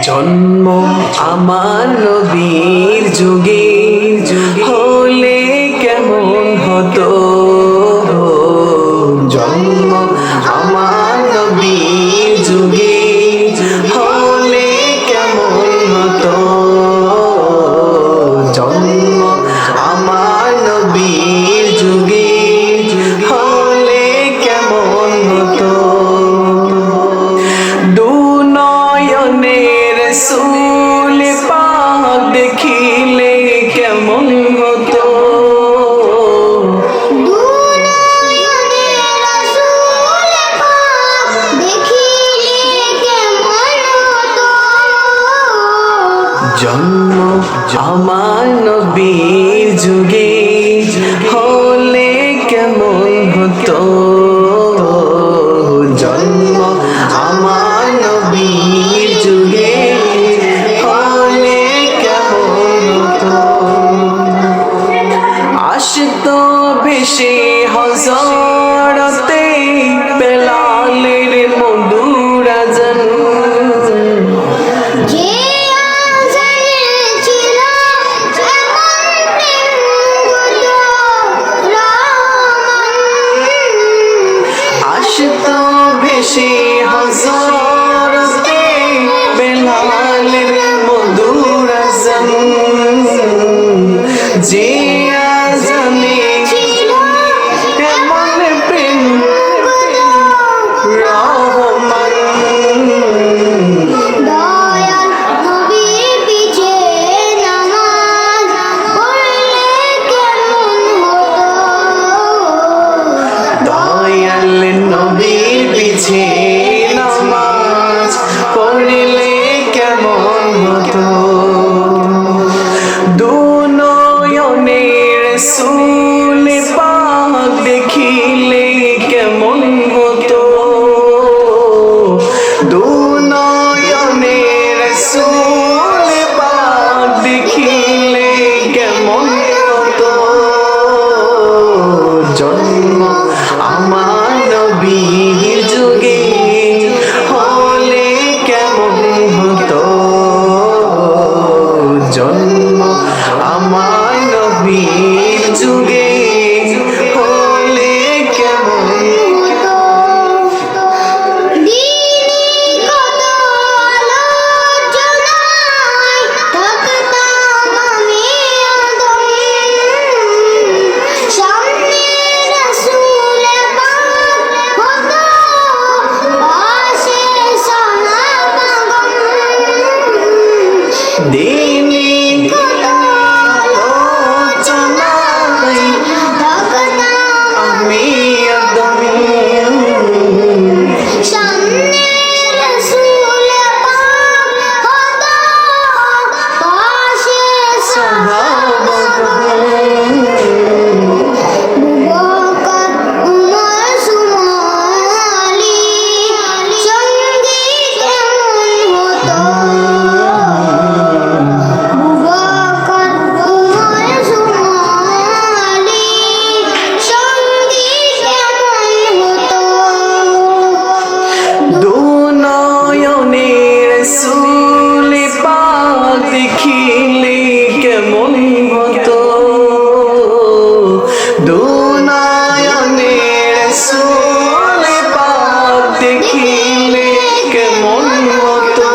জন্ম আমার নবীর যুগে হলে কেমন হতো, জন্ম আমার নবীর যুগে হলে কেমন হতো, জন্ম আমার নবীর যুগে হলে কেমন হতো। রাসূল পাক দেখিলে কেমন হতো, দুনয়নে রাসূল পাক দেখিলে কেমন হতো। জন্ম আমার নবীর যুগে হলে কেমন হতো, জন্ম আমার নবীর যুগে হলে কেমন হতো। আসতো ভেসে হযরতে বেলালের মধুর আযান, যে আযানে ছিল এমন প্রেমগুলো রহমান। আসতো ভেসে হযরতে বেলালের মধুর আযান, যে আযানে ছিল এমন প্রেম রহমান। দয়াল নবীর পিছে নামাজ পড়লে কেমন হতো, দয়াল নবীর পিছে নামাজ পড়লে কেমন হতো। দুনয়নে রাসূল পাক দেখিলে কেমন হতো, দুনয়নে রাসূল পাক দেখিলে কেমন হতো, জন্ম আমার নবীর যুগে হলে কেমন হতো, জন্ম আমার নবীর যুগে হলে কেমন হতো। দিনে কত আলোচনায় থাকতাম আমি অদম, সামনে রাসূল পাক হতো, পাশে সাহাবাগণ। দিনে আলোচনায় থাকতাম আমি একদম, সামনে রাসূল পাক হতো, পাশে সাহাবাগণ। বুবকর উমর সুমর আলী সঙ্গী কেমন হতো, বুবকর উমর সুমর আলী সঙ্গী কেমন হতো। দুনয়নে রাসূল পাক দেখিলে কেমন হতো, দুনয়নে রাসূল পাক দেখিলে কেমন হতো,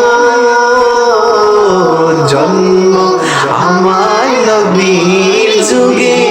জন্ম আমার নবীর যুগে